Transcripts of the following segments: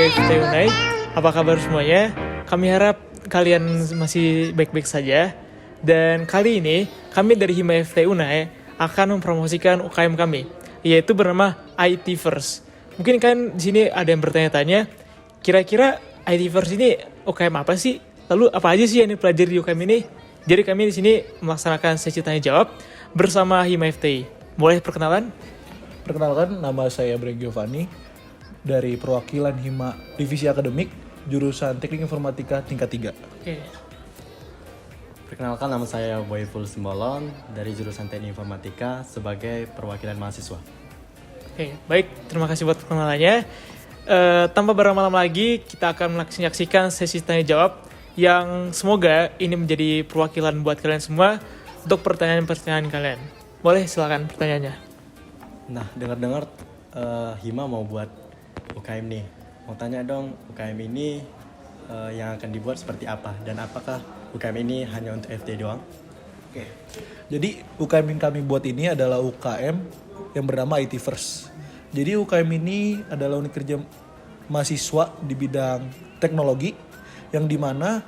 FT Unai. Apa kabar semuanya? Kami harap kalian masih baik-baik saja. Dan kali ini kami dari Hima FT Unai akan mempromosikan UKM kami, yaitu bernama IT First. Mungkin kan di sini ada yang bertanya-tanya, kira-kira IT First ini UKM apa sih? Lalu apa aja sih yang dipelajari di UKM ini? Jadi kami di sini melaksanakan sesi tanya jawab bersama Hima FT. Boleh perkenalan? Perkenalkan, nama saya Breng Giovanni dari perwakilan Hima Divisi Akademik, jurusan Teknik Informatika tingkat 3. Oke. Perkenalkan, nama saya Boyful Simbolon dari jurusan Teknik Informatika sebagai perwakilan mahasiswa. Oke, baik. Terima kasih buat perkenalannya. Tanpa berlama-lama lagi, kita akan menyaksikan sesi tanya jawab yang semoga ini menjadi perwakilan buat kalian semua untuk pertanyaan-pertanyaan kalian. Boleh silakan pertanyaannya. Nah, dengar-dengar Hima mau buat UKM nih. Mau tanya dong, UKM ini yang akan dibuat seperti apa? Dan apakah UKM ini hanya untuk FT doang? Oke. Jadi UKM yang kami buat ini adalah UKM yang bernama IT First. Jadi UKM ini adalah unit kerja mahasiswa di bidang teknologi, yang dimana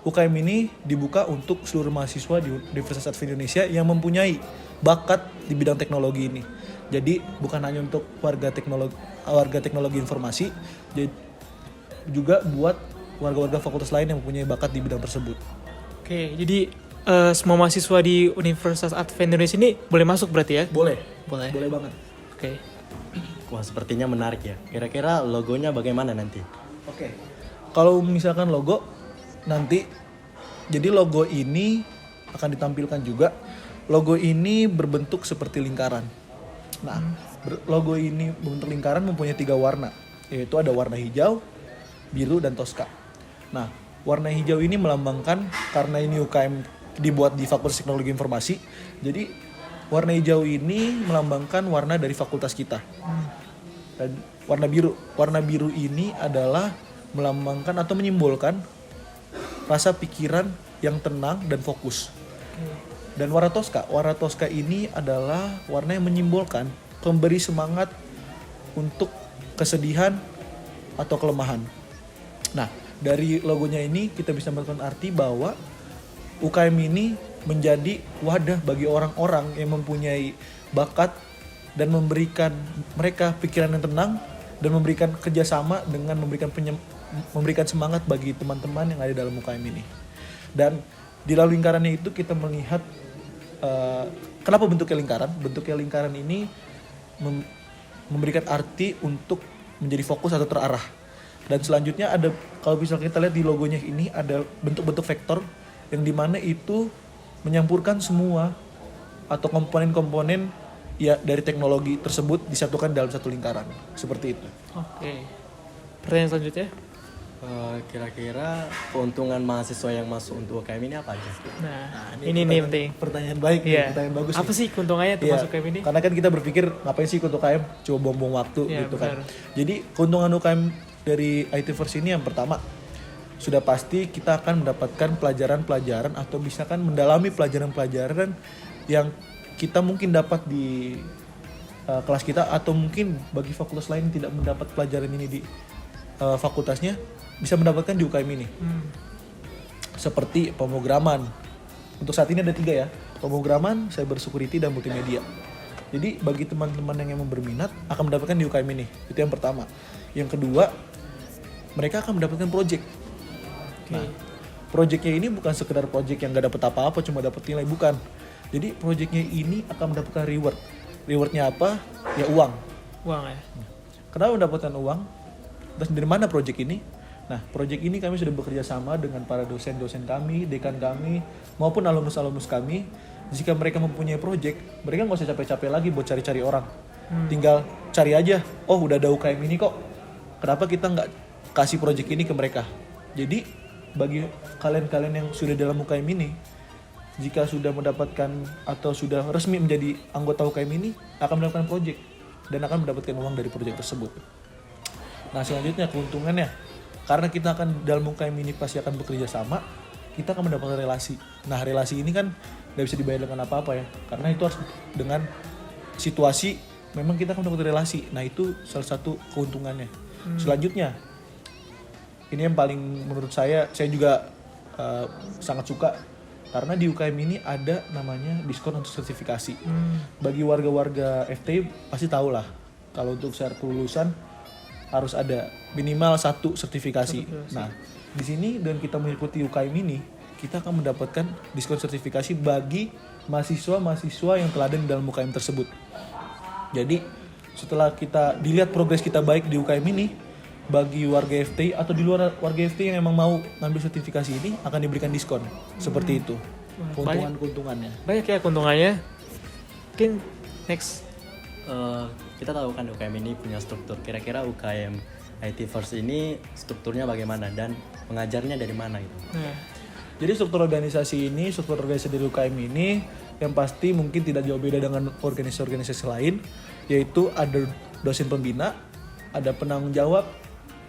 UKM ini dibuka untuk seluruh mahasiswa di Universitas Indonesia yang mempunyai bakat di bidang teknologi ini. Jadi bukan hanya untuk warga teknologi informasi, juga buat warga-warga fakultas lain yang mempunyai bakat di bidang tersebut. Oke, jadi semua mahasiswa di Universitas Advent Indonesia ini boleh masuk berarti ya? Boleh banget. Oke. Wah, sepertinya menarik ya. Kira-kira logonya bagaimana nanti? Oke. Kalau misalkan logo nanti, jadi logo ini akan ditampilkan juga. Logo ini berbentuk seperti lingkaran. Nah, logo ini berbentuk lingkaran mempunyai 3 warna, yaitu ada warna hijau, biru, dan toska. Nah, warna hijau ini melambangkan, karena ini UKM dibuat di Fakultas Teknologi Informasi, jadi warna hijau ini melambangkan warna dari fakultas kita. Dan warna biru ini adalah melambangkan atau menyimbolkan rasa pikiran yang tenang dan fokus. Dan warna toska ini adalah warna yang menyimbolkan pemberi semangat untuk kesedihan atau kelemahan. Nah, dari logonya ini kita bisa mendapatkan arti bahwa UKM ini menjadi wadah bagi orang-orang yang mempunyai bakat dan memberikan mereka pikiran yang tenang dan memberikan kerjasama dengan memberikan semangat bagi teman-teman yang ada dalam UKM ini. Dan di lalu lingkarannya itu kita melihat kenapa bentuknya lingkaran. Bentuknya lingkaran ini memberikan arti untuk menjadi fokus atau terarah. Dan selanjutnya ada, kalau bisa kita lihat di logonya ini, ada bentuk-bentuk vektor yang dimana itu menyampurkan semua atau komponen-komponen ya dari teknologi tersebut disatukan dalam satu lingkaran. Seperti itu. Oke. Pertanyaan selanjutnya? Kira-kira keuntungan mahasiswa yang masuk untuk UKM ini apa aja? Nah, ini nih penting. Pertanyaan baik, pertanyaan bagus. Apa sih keuntungannya tuh masuk UKM ini? Karena kan kita berpikir ngapain sih ikut UKM, coba buang-buang waktu gitu benar. kan. Jadi keuntungan UKM dari IT First ini yang pertama, sudah pasti kita akan mendapatkan pelajaran-pelajaran atau bisa kan mendalami pelajaran-pelajaran yang kita mungkin dapat di kelas kita, atau mungkin bagi fakultas lain yang tidak mendapat pelajaran ini di fakultasnya bisa mendapatkan di UKM ini. Seperti pemrograman. Untuk saat ini ada 3 ya. Pemrograman, cyber security, dan multimedia. Jadi bagi teman-teman yang memang berminat akan mendapatkan di UKM ini. Itu yang pertama. Yang kedua, mereka akan mendapatkan project. Nah, projectnya ini bukan sekedar project yang gak dapat apa-apa, cuma dapat nilai, bukan. Jadi projectnya ini akan mendapatkan reward. Rewardnya apa? Ya uang. Uang ya? Kenapa mendapatkan uang? Dan dari mana project ini? Nah, project ini kami sudah bekerja sama dengan para dosen-dosen kami, dekan kami, maupun alumnus-alumnus kami. Jika mereka mempunyai project, mereka nggak usah capek-capek lagi buat cari-cari orang. Tinggal cari aja, oh udah ada UKM ini kok. Kenapa kita nggak kasih project ini ke mereka? Jadi, bagi kalian-kalian yang sudah dalam UKM ini, jika sudah mendapatkan atau sudah resmi menjadi anggota UKM ini, akan mendapatkan project dan akan mendapatkan uang dari project tersebut. Nah, selanjutnya keuntungannya, karena kita akan dalam UKM ini pasti akan bekerja sama, kita akan mendapatkan relasi. Nah, relasi ini kan nggak bisa dibayar dengan apa-apa ya, karena itu harus dengan situasi memang kita akan mendapatkan relasi. Nah, itu salah satu keuntungannya. Selanjutnya, ini yang paling menurut saya juga sangat suka karena di UKM ini ada namanya diskon untuk sertifikasi. Bagi warga-warga FT pasti tahu lah kalau untuk syarat kelulusan harus ada minimal 1 sertifikasi. Nah, di sini dengan kita mengikuti UKM ini, kita akan mendapatkan diskon sertifikasi bagi mahasiswa-mahasiswa yang teladan dalam UKM tersebut. Jadi, setelah kita dilihat progres kita baik di UKM ini, bagi warga FT atau di luar warga FT yang emang mau ngambil sertifikasi ini akan diberikan diskon. Seperti itu. Keuntungan-keuntungannya. Banyak ya keuntungannya. Mungkin next. Kita tahu kan UKM ini punya struktur. Kira-kira UKM IT First ini strukturnya bagaimana dan pengajarnya dari mana gitu? Nah, Jadi struktur organisasi dari UKM ini yang pasti mungkin tidak jauh beda dengan organisasi-organisasi lain, yaitu ada dosen pembina, ada penanggung jawab,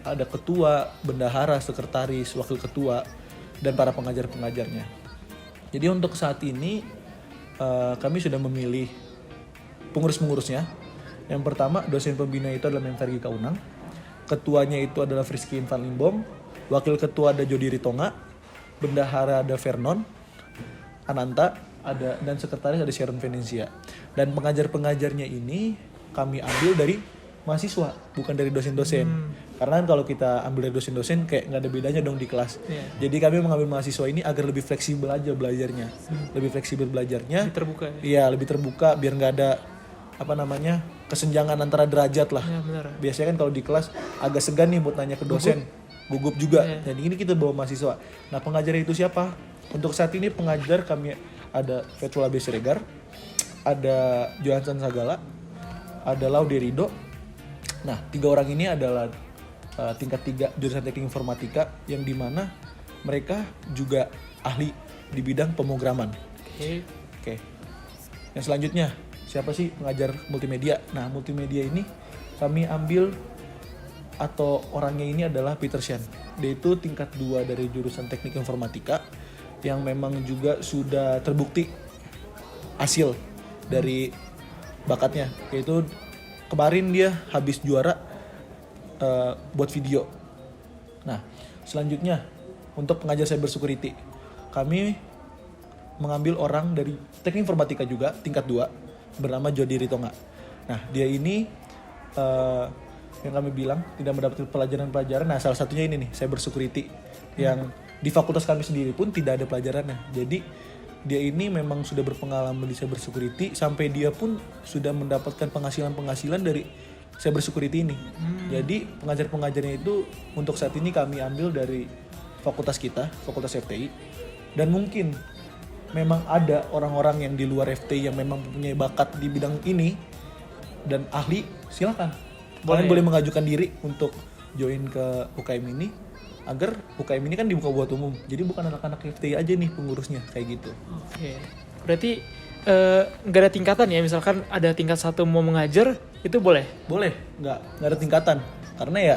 ada ketua, bendahara, sekretaris, wakil ketua, dan para pengajar-pengajarnya. Jadi untuk saat ini kami sudah memilih pengurus-pengurusnya. Yang pertama dosen pembina itu adalah Memvergi Kaunang, ketuanya itu adalah Friski Van Limbom, wakil ketua ada Jody Ritonga, bendahara ada Vernon Ananta, dan sekretaris ada Sharon Venesia. Dan pengajar-pengajarnya ini kami ambil dari mahasiswa, bukan dari dosen-dosen. Karena kan kalau kita ambil dari dosen-dosen kayak nggak ada bedanya dong di kelas. Jadi kami mengambil mahasiswa ini agar lebih fleksibel aja belajarnya, lebih fleksibel belajarnya. lebih terbuka ya. Iya, lebih terbuka biar nggak ada kesenjangan antara derajat lah. Ya, benar. Biasanya kan kalau di kelas agak segan nih buat nanya ke dosen, gugup juga. Dan ini kita bawa mahasiswa. Nah, pengajar itu siapa? Untuk saat ini pengajar kami ada Fethullah B. Siregar, ada Johansen Sagala, ada Laude Rido. Nah, 3 orang ini adalah tingkat 3 jurusan teknik informatika yang dimana mereka juga ahli di bidang pemrograman. Oke. Yang selanjutnya, siapa sih pengajar multimedia? Nah, multimedia ini kami ambil atau orangnya ini adalah Peter Shan. Dia itu tingkat 2 dari jurusan teknik informatika yang memang juga sudah terbukti hasil dari bakatnya, yaitu kemarin dia habis juara buat video. Nah, selanjutnya untuk pengajar cyber security, kami mengambil orang dari teknik informatika juga tingkat 2 bernama Jody Ritonga. Nah, dia ini yang kami bilang tidak mendapatkan pelajaran-pelajaran. Nah, salah satunya ini nih, cyber security yang di fakultas kami sendiri pun tidak ada pelajarannya. Jadi dia ini memang sudah berpengalaman di cyber security sampai dia pun sudah mendapatkan penghasilan dari cyber security ini. Jadi pengajar-pengajarnya itu untuk saat ini kami ambil dari fakultas kita, fakultas FTI. Dan mungkin memang ada orang-orang yang di luar FTI yang memang punya bakat di bidang ini dan ahli, silakan. Kalian boleh mengajukan diri untuk join ke UKM ini agar UKM ini kan dibuka buat umum. Jadi bukan anak-anak FTI aja nih pengurusnya, kayak gitu. Oke. Berarti nggak ada tingkatan ya, misalkan ada tingkat 1 mau mengajar itu boleh? Boleh, nggak ada tingkatan. Karena ya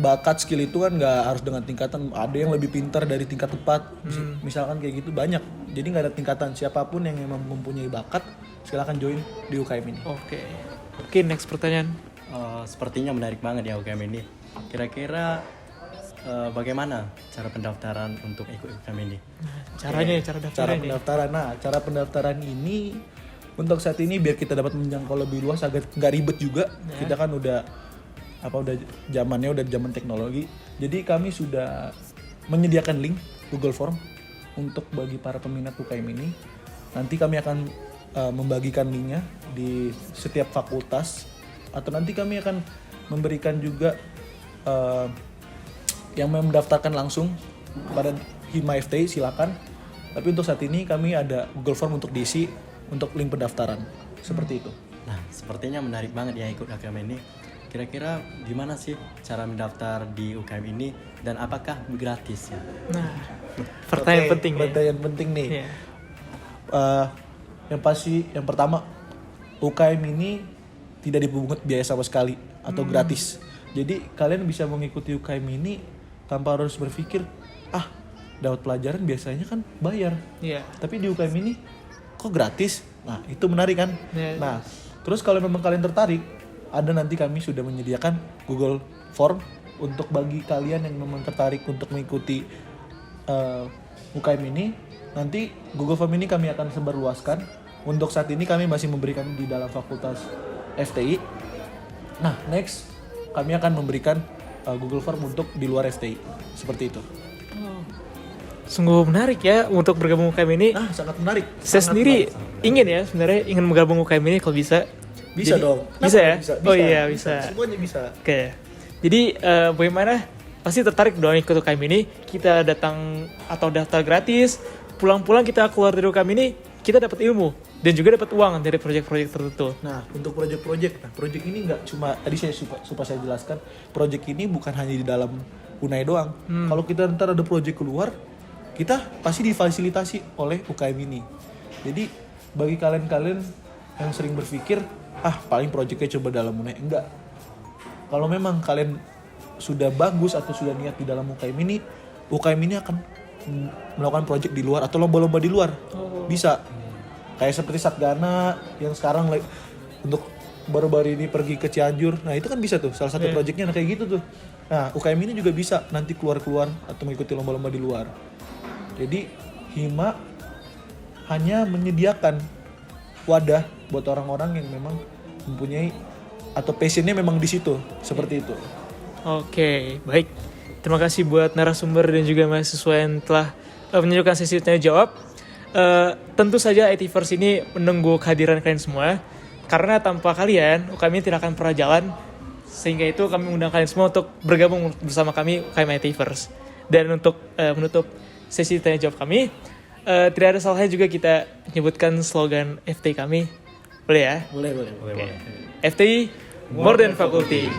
bakat skill itu kan nggak harus dengan tingkatan. Ada yang lebih pintar dari tingkat 4, misalkan kayak gitu banyak. Jadi nggak ada tingkatan. Siapapun yang memang mempunyai bakat silakan join di UKM ini. Oke, next pertanyaan. Sepertinya menarik banget ya UKM ini. Kira-kira bagaimana cara pendaftaran untuk ikut UKM ini? Cara pendaftaran. Nah, cara pendaftaran ini untuk saat ini biar kita dapat menjangkau lebih luas agar nggak ribet juga. Kita kan udah zaman teknologi. Jadi kami sudah menyediakan link Google Form untuk bagi para peminat UKM ini. Nanti kami akan membagikan linknya di setiap fakultas, atau nanti kami akan memberikan juga yang mendaftarkan langsung pada Hima FTI silakan. Tapi untuk saat ini kami ada Google Form untuk diisi untuk link pendaftaran. Seperti itu. Nah, sepertinya menarik banget ya ikut UKM ini. Kira-kira gimana sih cara mendaftar di UKM ini dan apakah gratis ya? Nah, pertanyaan penting nih. Pertanyaan penting nih. Iya. Yang pasti yang pertama, UKM ini tidak dipungut biaya sama sekali atau gratis. Jadi kalian bisa mengikuti UKM ini tanpa harus berpikir, dapat pelajaran biasanya kan bayar. Iya. Tapi di UKM ini kok gratis? Nah, itu menarik kan? Iya. Nah, terus kalau memang kalian tertarik, ada nanti kami sudah menyediakan Google Form untuk bagi kalian yang memang tertarik untuk mengikuti UKM ini, nanti Google Form ini kami akan sebarluaskan. Untuk saat ini kami masih memberikan di dalam fakultas FTI. Nah, next kami akan memberikan Google Form untuk di luar FTI. Seperti itu. Sungguh menarik ya untuk bergabung UKM ini. Nah, sangat menarik. Saya Sangat sendiri menarik. ingin ya sebenarnya ingin menggabung UKM ini kalau bisa. Bisa Jadi- dong. Bisa ya? Bisa, Oh iya, bisa. Semuanya bisa. Oke. Jadi bagaimana? Pasti tertarik dong ikut UKM ini. Kita datang atau daftar gratis. Pulang-pulang kita keluar dari UKM ini, kita dapat ilmu dan juga dapat uang dari proyek-proyek tertentu. Nah, untuk proyek-proyek, proyek ini nggak cuma tadi saya supaya saya jelaskan, proyek ini bukan hanya di dalam Unai doang. Kalau kita ntar ada proyek keluar, kita pasti difasilitasi oleh UKM ini. Jadi bagi kalian-kalian yang sering berpikir, paling proyeknya coba dalam Unai, enggak. Kalau memang kalian sudah bagus atau sudah niat di dalam UKM ini akan melakukan proyek di luar atau lomba-lomba di luar. Bisa. Kayak seperti Satgana yang sekarang untuk baru-baru ini pergi ke Cianjur. Nah, itu kan bisa tuh salah satu proyeknya kayak gitu tuh. Nah, UKM ini juga bisa nanti keluar-keluar atau mengikuti lomba-lomba di luar. Jadi, Hima hanya menyediakan wadah buat orang-orang yang memang mempunyai atau passionnya memang di situ, seperti itu. Oke, baik. Terima kasih buat narasumber dan juga mahasiswa yang telah menunjukkan sesi tanya jawab. Tentu saja ITverse ini menunggu kehadiran kalian semua. Karena tanpa kalian, UKM ini tidak akan pernah jalan. Sehingga itu kami undang kalian semua untuk bergabung bersama kami UKM ITverse. Dan untuk menutup sesi tanya jawab kami, tidak ada salahnya juga kita menyebutkan slogan FTI kami. Boleh ya? Boleh. FTI More Than Faculty.